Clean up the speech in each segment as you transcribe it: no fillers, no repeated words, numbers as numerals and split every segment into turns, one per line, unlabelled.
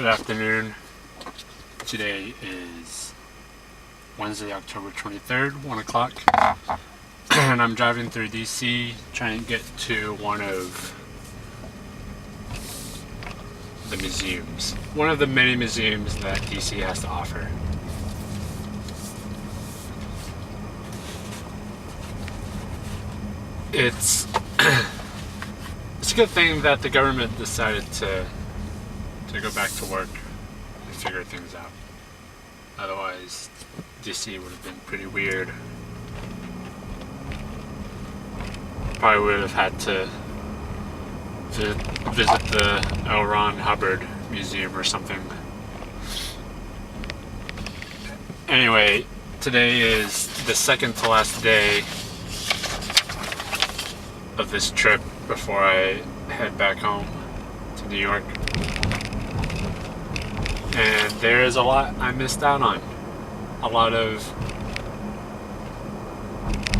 Good afternoon. Today is Wednesday, October 23rd, 1 o'clock. And I'm driving through D.C. trying to get to one of the museums. One of the many museums that D.C. has to offer. It's a good thing that the government decided to go back to work and figure things out. Otherwise, DC would have been pretty weird. Probably would have had to visit the L. Ron Hubbard Museum or something. Anyway, today is the second to last day of this trip before I head back home to New York. And there is a lot I missed out on. A lot of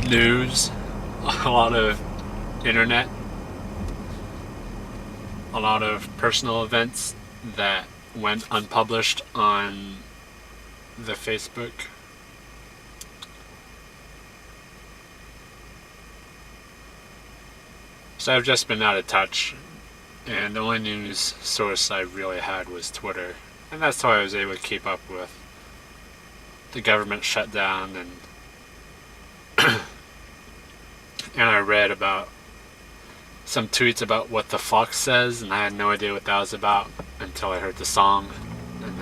news, a lot of internet, a lot of personal events that went unpublished on the Facebook. So I've just been out of touch, and the only news source I really had was Twitter. And that's how I was able to keep up with the government shutdown, and and I read about some tweets about what the fox says, and I had no idea what that was about until I heard the song, and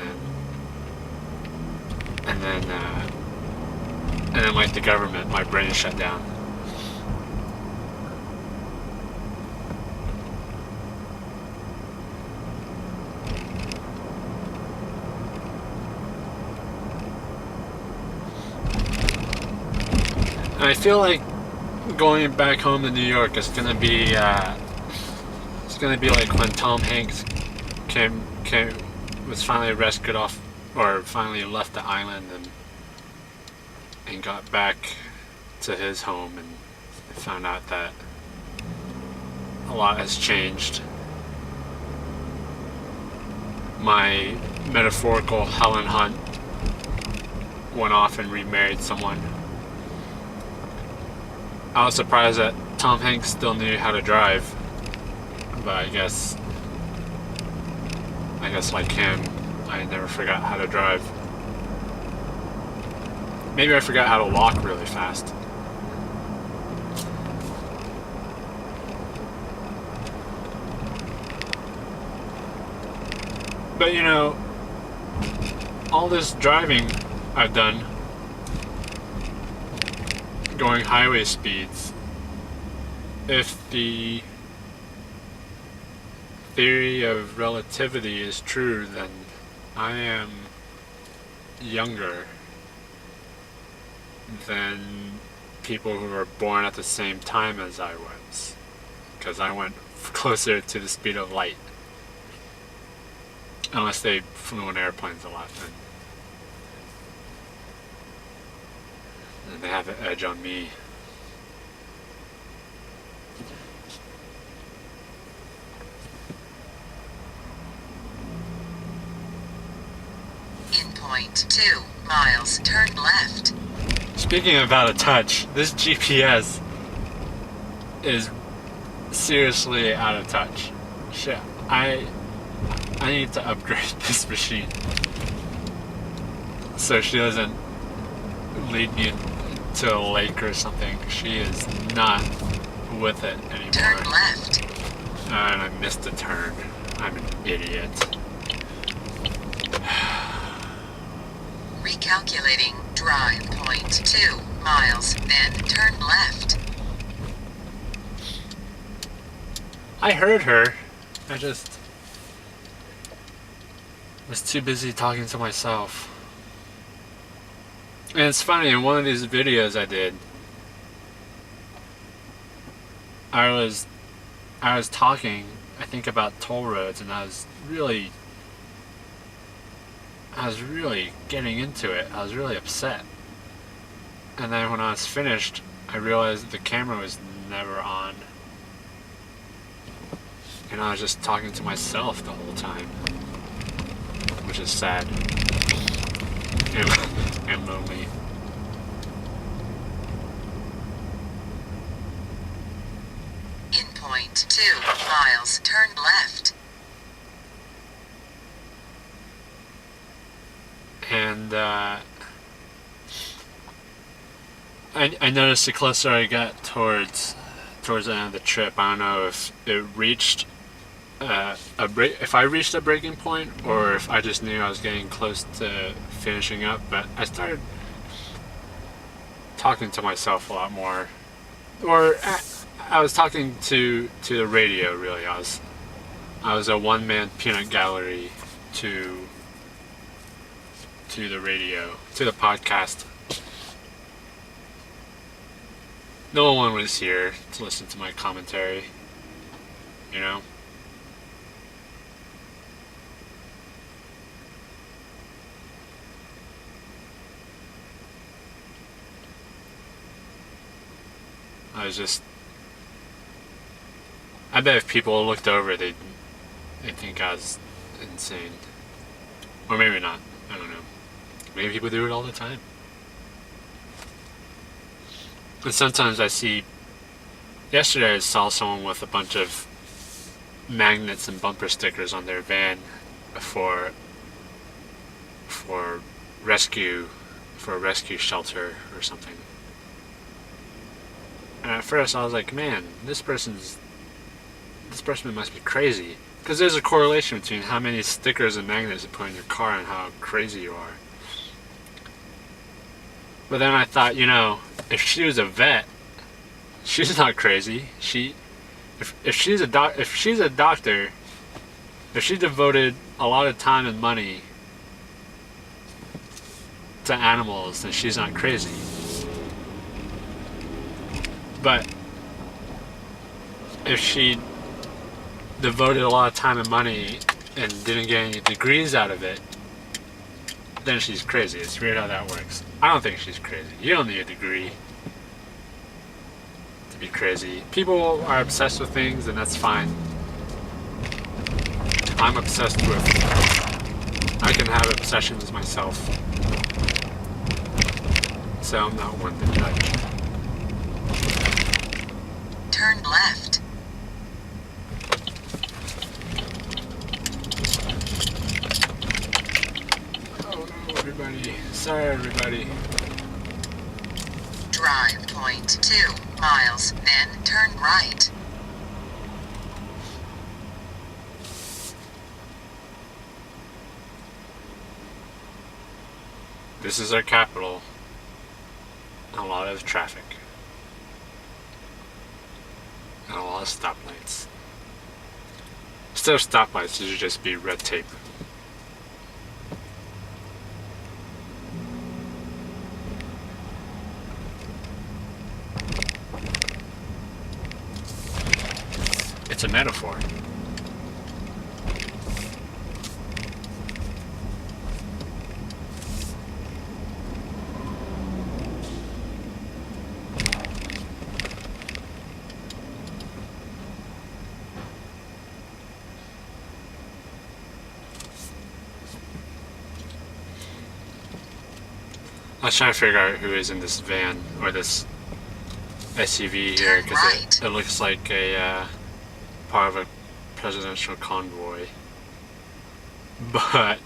then like the government, my brain shut down. And I feel like going back home to New York is gonna be like when Tom Hanks was finally rescued off, or finally left the island and got back to his home and found out that a lot has changed. My metaphorical Helen Hunt went off and remarried someone. I was surprised that Tom Hanks still knew how to drive, but I guess like him, I never forgot how to drive. Maybe I forgot how to walk really fast. But you know, all this driving I've done, going highway speeds, if the theory of relativity is true, then I am younger than people who were born at the same time as I was, because I went closer to the speed of light. Unless they flew in airplanes a lot, then they have an edge on me.
In 0.2 miles, turn left.
Speaking of out of touch, this GPS is seriously out of touch. Shit, I need to upgrade this machine so she doesn't lead me to a lake or something. She is not with it anymore.
Turn left.
And I missed a turn. I'm an idiot.
Recalculating. Drive 0.2 miles, then turn left.
I heard her. I just was too busy talking to myself. And it's funny, in one of these videos I did, I was talking, I think, about toll roads, and I was really getting into it. I was really upset. And then when I was finished, I realized that the camera was never on. And I was just talking to myself the whole time. which is sad and lonely.
In 0.2 miles, turn left.
And I noticed the closer I got towards the end of the trip, I don't know if it reached if I reached a breaking point or if I just knew I was getting close to finishing up. But I started talking to myself a lot more, or I was talking to the radio. Really, I was a one-man peanut gallery to the radio, to the podcast. No one was here to listen to my commentary, you know? I bet if people looked over, they'd think I was insane. Or maybe not. I don't know. Maybe people do it all the time. And sometimes I see... Yesterday I saw someone with a bunch of magnets and bumper stickers on their van for rescue, for a rescue shelter or something. And at first I was like, man, this person must be crazy. Because there's a correlation between how many stickers and magnets you put in your car and how crazy you are. But then I thought, if she was a vet, she's not crazy. If she's a doctor, if she devoted a lot of time and money to animals, then she's not crazy. But if she devoted a lot of time and money and didn't get any degrees out of it, then she's crazy. It's weird how that works. I don't think she's crazy. You don't need a degree to be crazy. People are obsessed with things, and that's fine. I'm obsessed with... I can have obsessions myself. So I'm not one to judge.
Turn left.
Oh no, everybody. Sorry, everybody.
Drive 0.2 miles, then turn right.
This is our capital. A lot of traffic. And a lot of stoplights. Instead of stoplights, it should just be red tape. It's a metaphor. I was trying to figure out who is in this van or this SUV here, because it looks like a part of a presidential convoy. But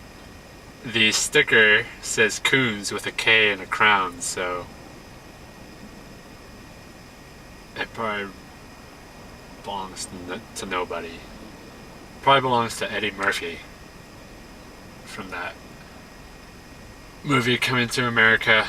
the sticker says Coons with a K and a crown, so it probably belongs to nobody. Probably belongs to Eddie Murphy from that movie Coming to America.